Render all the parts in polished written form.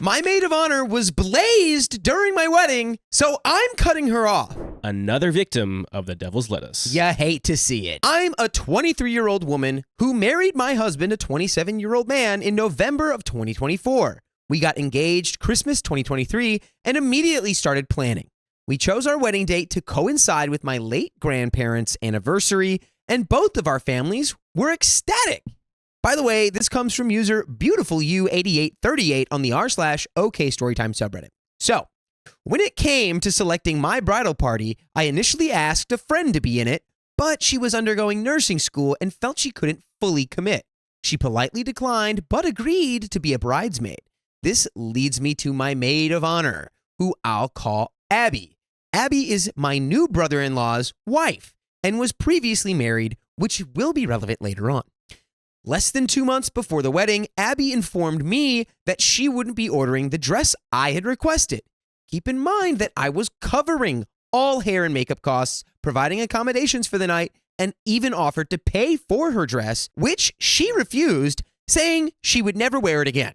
My maid of honor was blazed during my wedding, so I'm cutting her off. Another victim of the devil's lettuce. You hate to see it. I'm a 23-year-old woman who married my husband, a 27-year-old man, in November of 2024. We got engaged Christmas 2023 and immediately started planning. We chose our wedding date to coincide with my late grandparents' anniversary, and both of our families were ecstatic. By the way, this comes from user BeautifulU8838 on the r/OK Storytime subreddit. So, when it came to selecting my bridal party, I initially asked a friend to be in it, but she was undergoing nursing school and felt she couldn't fully commit. She politely declined, but agreed to be a bridesmaid. This leads me to my maid of honor, who I'll call Abby. Abby is my new brother-in-law's wife and was previously married, which will be relevant later on. Less than 2 months before the wedding, Abby informed me that she wouldn't be ordering the dress I had requested. Keep in mind that I was covering all hair and makeup costs, providing accommodations for the night, and even offered to pay for her dress, which she refused, saying she would never wear it again.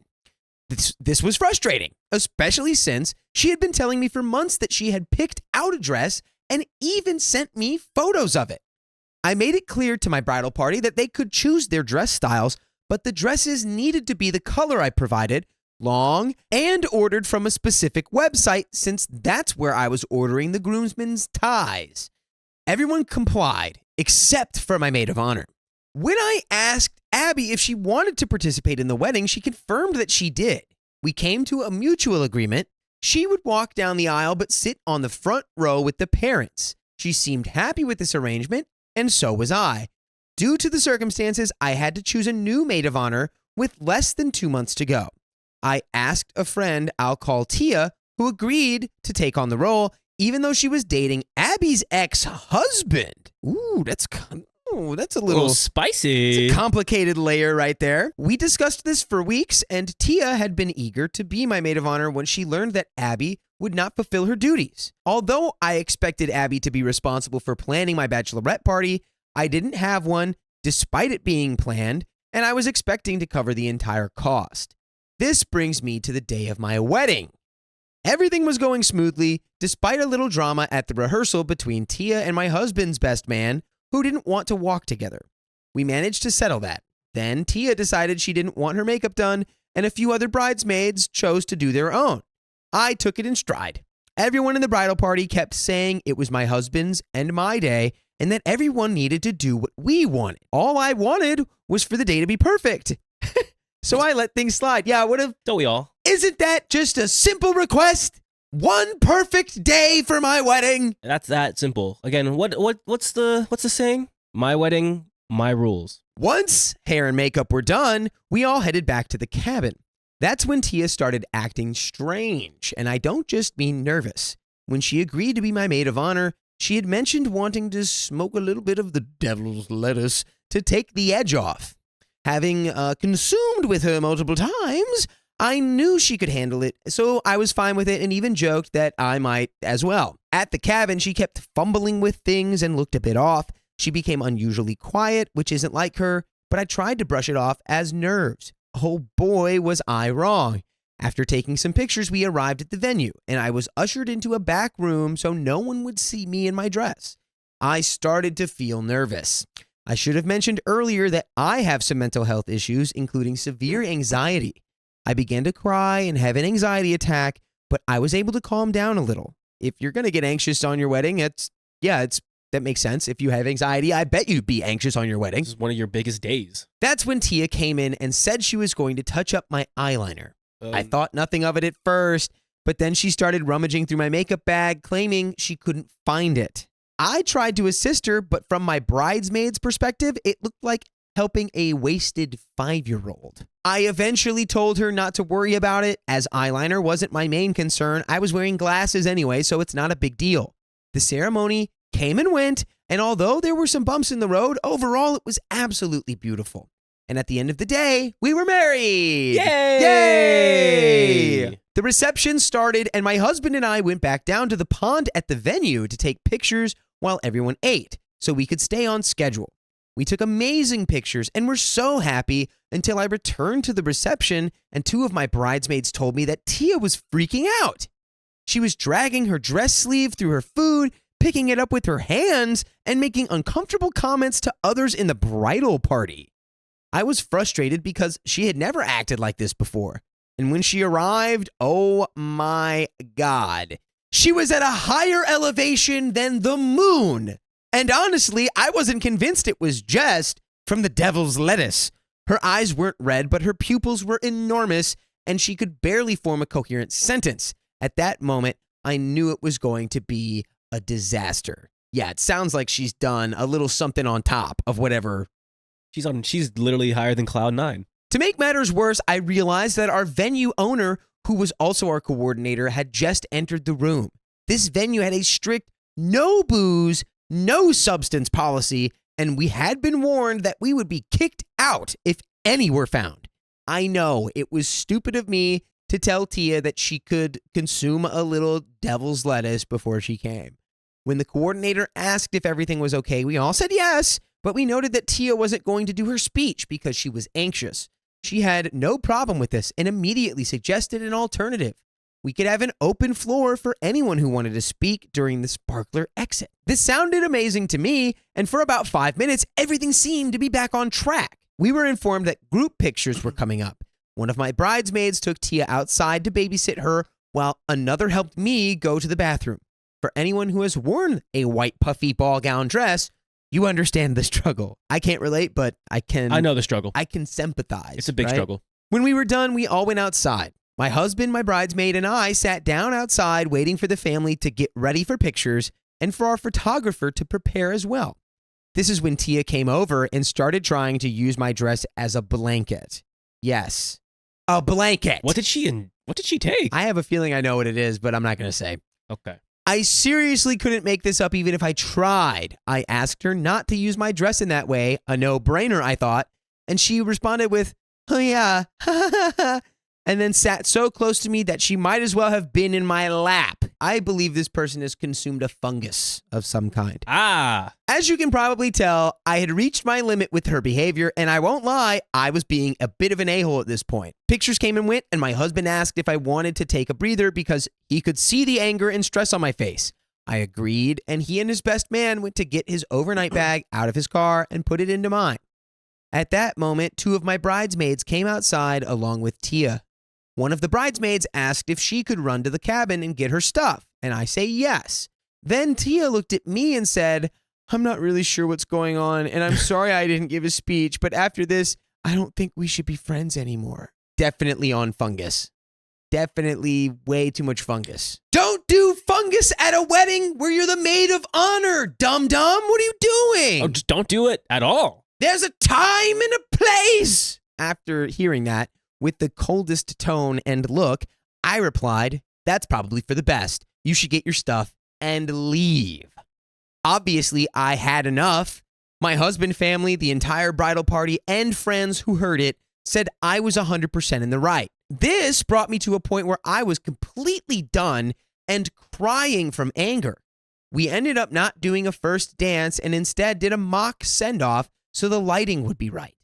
This was frustrating, especially since she had been telling me for months that she had picked out a dress and even sent me photos of it. I made it clear to my bridal party that they could choose their dress styles, but the dresses needed to be the color I provided, long, and ordered from a specific website since that's where I was ordering the groomsmen's ties. Everyone complied, except for my maid of honor. When I asked Abby if she wanted to participate in the wedding, she confirmed that she did. We came to a mutual agreement. She would walk down the aisle but sit on the front row with the parents. She seemed happy with this arrangement, and so was I. Due to the circumstances, I had to choose a new maid of honor with less than 2 months to go. I asked a friend I'll call Tia, who agreed to take on the role, even though she was dating Abby's ex-husband. Ooh, that's a little spicy. It's a complicated layer right there. We discussed this for weeks, and Tia had been eager to be my maid of honor when she learned that Abby would not fulfill her duties. Although I expected Abby to be responsible for planning my bachelorette party, I didn't have one despite it being planned, and I was expecting to cover the entire cost. This brings me to the day of my wedding. Everything was going smoothly, despite a little drama at the rehearsal between Tia and my husband's best man, who didn't want to walk together. We managed to settle that. Then Tia decided she didn't want her makeup done, and a few other bridesmaids chose to do their own. I took it in stride. Everyone in the bridal party kept saying it was my husband's and my day, and that everyone needed to do what we wanted. All I wanted was for the day to be perfect. So I let things slide. Yeah, Don't we all? Isn't that just a simple request? One perfect day for my wedding. That's that simple. Again, what's the saying? My wedding, my rules. Once hair and makeup were done, we all headed back to the cabin. That's when Tia started acting strange, and I don't just mean nervous. When she agreed to be my maid of honor, she had mentioned wanting to smoke a little bit of the devil's lettuce to take the edge off. Having consumed with her multiple times, I knew she could handle it, so I was fine with it and even joked that I might as well. At the cabin, she kept fumbling with things and looked a bit off. She became unusually quiet, which isn't like her, but I tried to brush it off as nerves. Oh boy, was I wrong. After taking some pictures, we arrived at the venue, and I was ushered into a back room so no one would see me in my dress. I started to feel nervous. I should have mentioned earlier that I have some mental health issues, including severe anxiety. I began to cry and have an anxiety attack, but I was able to calm down a little. If you're going to get anxious on your wedding, that makes sense. If you have anxiety, I bet you'd be anxious on your wedding. This is one of your biggest days. That's when Tia came in and said she was going to touch up my eyeliner. I thought nothing of it at first, but then she started rummaging through my makeup bag, claiming she couldn't find it. I tried to assist her, but from my bridesmaid's perspective, it looked like helping a wasted 5-year-old. I eventually told her not to worry about it, as eyeliner wasn't my main concern. I was wearing glasses anyway, so it's not a big deal. The ceremony came and went, and although there were some bumps in the road, overall it was absolutely beautiful. And at the end of the day, we were married! Yay! Yay! The reception started, and my husband and I went back down to the pond at the venue to take pictures while everyone ate, so we could stay on schedule. We took amazing pictures and were so happy until I returned to the reception and 2 of my bridesmaids told me that Tia was freaking out. She was dragging her dress sleeve through her food, picking it up with her hands, and making uncomfortable comments to others in the bridal party. I was frustrated because she had never acted like this before. And when she arrived, oh my God, she was at a higher elevation than the moon. And honestly, I wasn't convinced it was just from the devil's lettuce. Her eyes weren't red, but her pupils were enormous, and she could barely form a coherent sentence. At that moment, I knew it was going to be a disaster. Yeah, it sounds like she's done a little something on top of whatever. She's literally higher than Cloud 9. To make matters worse, I realized that our venue owner, who was also our coordinator, had just entered the room. This venue had a strict no booze, no substance policy, and we had been warned that we would be kicked out if any were found. I know it was stupid of me to tell Tia that she could consume a little devil's lettuce before she came. When the coordinator asked if everything was okay, we all said yes, but we noted that Tia wasn't going to do her speech because she was anxious. She had no problem with this and immediately suggested an alternative. We could have an open floor for anyone who wanted to speak during the sparkler exit. This sounded amazing to me, and for about 5 minutes, everything seemed to be back on track. We were informed that group pictures were coming up. One of my bridesmaids took Tia outside to babysit her, while another helped me go to the bathroom. For anyone who has worn a white puffy ball gown dress, you understand the struggle. I can't relate, but I know the struggle. I can sympathize. It's a big struggle. When we were done, we all went outside. My husband, my bridesmaid, and I sat down outside waiting for the family to get ready for pictures and for our photographer to prepare as well. This is when Tia came over and started trying to use my dress as a blanket. Yes, a blanket. What did she take? I have a feeling I know what it is, but I'm not going to say. Okay. I seriously couldn't make this up even if I tried. I asked her not to use my dress in that way, a no-brainer, I thought, and she responded with, "Oh yeah, and then sat so close to me that she might as well have been in my lap. I believe this person has consumed a fungus of some kind. As you can probably tell, I had reached my limit with her behavior, and I won't lie, I was being a bit of an a-hole at this point. Pictures came and went, and my husband asked if I wanted to take a breather because he could see the anger and stress on my face. I agreed, and he and his best man went to get his overnight bag out of his car and put it into mine. At that moment, 2 of my bridesmaids came outside along with Tia. One of the bridesmaids asked if she could run to the cabin and get her stuff, and I say yes. Then Tia looked at me and said, "I'm not really sure what's going on, and I'm sorry I didn't give a speech, but after this, I don't think we should be friends anymore." Definitely on fungus. Definitely way too much fungus. Don't do fungus at a wedding where you're the maid of honor, dum-dum. What are you doing? Oh, just don't do it at all. There's a time and a place. After hearing that, with the coldest tone and look, I replied, "That's probably for the best. You should get your stuff and leave." Obviously, I had enough. My husband, family, the entire bridal party, and friends who heard it said I was 100% in the right. This brought me to a point where I was completely done and crying from anger. We ended up not doing a first dance and instead did a mock send-off so the lighting would be right.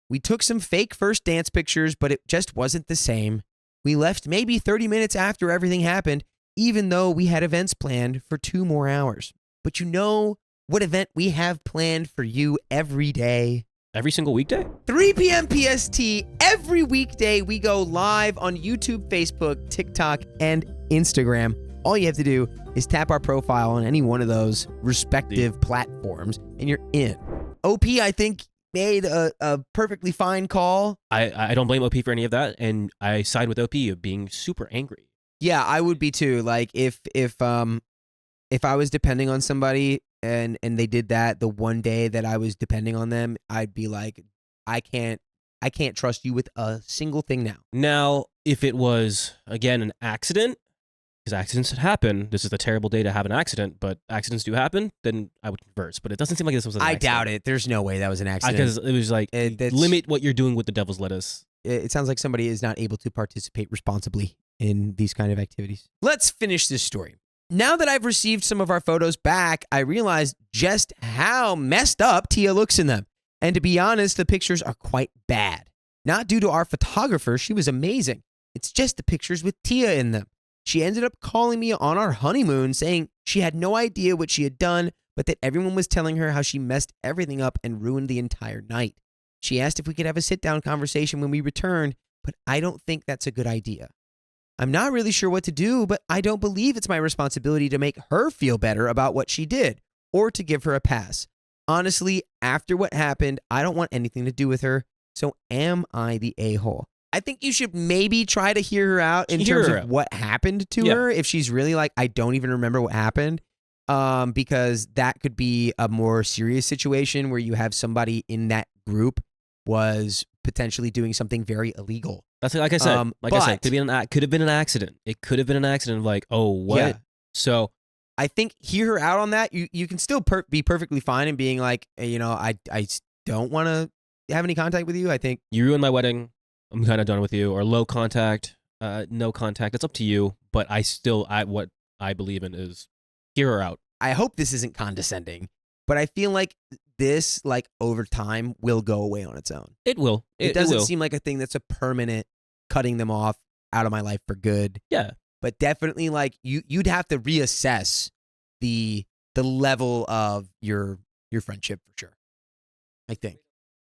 We took some fake first dance pictures, but it just wasn't the same. We left maybe 30 minutes after everything happened, even though we had events planned for 2 more hours. But you know what event we have planned for you every day? Every single weekday? 3 p.m. PST, every weekday we go live on YouTube, Facebook, TikTok, and Instagram. All you have to do is tap our profile on any one of those respective platforms, and you're in. OP, I think, made a perfectly fine call. I don't blame OP for any of that, and I side with OP of being super angry. Yeah, I would be too. Like if I was depending on somebody and they did that the one day that I was depending on them, I'd be like, I can't trust you with a single thing now. Now, if it was again an accident, because accidents happen, this is a terrible day to have an accident, but accidents do happen, then I would converse. But it doesn't seem like this was an accident. I doubt it. There's no way that was an accident. Because it was like, limit what you're doing with the devil's lettuce. It sounds like somebody is not able to participate responsibly in these kind of activities. Let's finish this story. Now that I've received some of our photos back, I realized just how messed up Tia looks in them. And to be honest, the pictures are quite bad. Not due to our photographer, she was amazing. It's just the pictures with Tia in them. She ended up calling me on our honeymoon saying she had no idea what she had done, but that everyone was telling her how she messed everything up and ruined the entire night. She asked if we could have a sit-down conversation when we returned, but I don't think that's a good idea. I'm not really sure what to do, but I don't believe it's my responsibility to make her feel better about what she did or to give her a pass. Honestly, after what happened, I don't want anything to do with her, so am I the a-hole? I think you should maybe try to hear her out in terms of what happened to her, if she's really like, I don't even remember what happened, because that could be a more serious situation where you have somebody in that group was potentially doing something very illegal. That's like I said. Could have been an accident. It could have been an accident of like, oh, what? Yeah. So I think hear her out on that. You can still be perfectly fine in being like, you know, I don't want to have any contact with you. I think you ruined my wedding. I'm kind of done with you. Or low contact, no contact. It's up to you. But what I believe in is hear her out. I hope this isn't condescending, but I feel like this, like over time, will go away on its own. It will. It doesn't seem like a thing that's a permanent cutting them off out of my life for good. Yeah. But definitely, like you'd have to reassess the level of your friendship for sure. I think.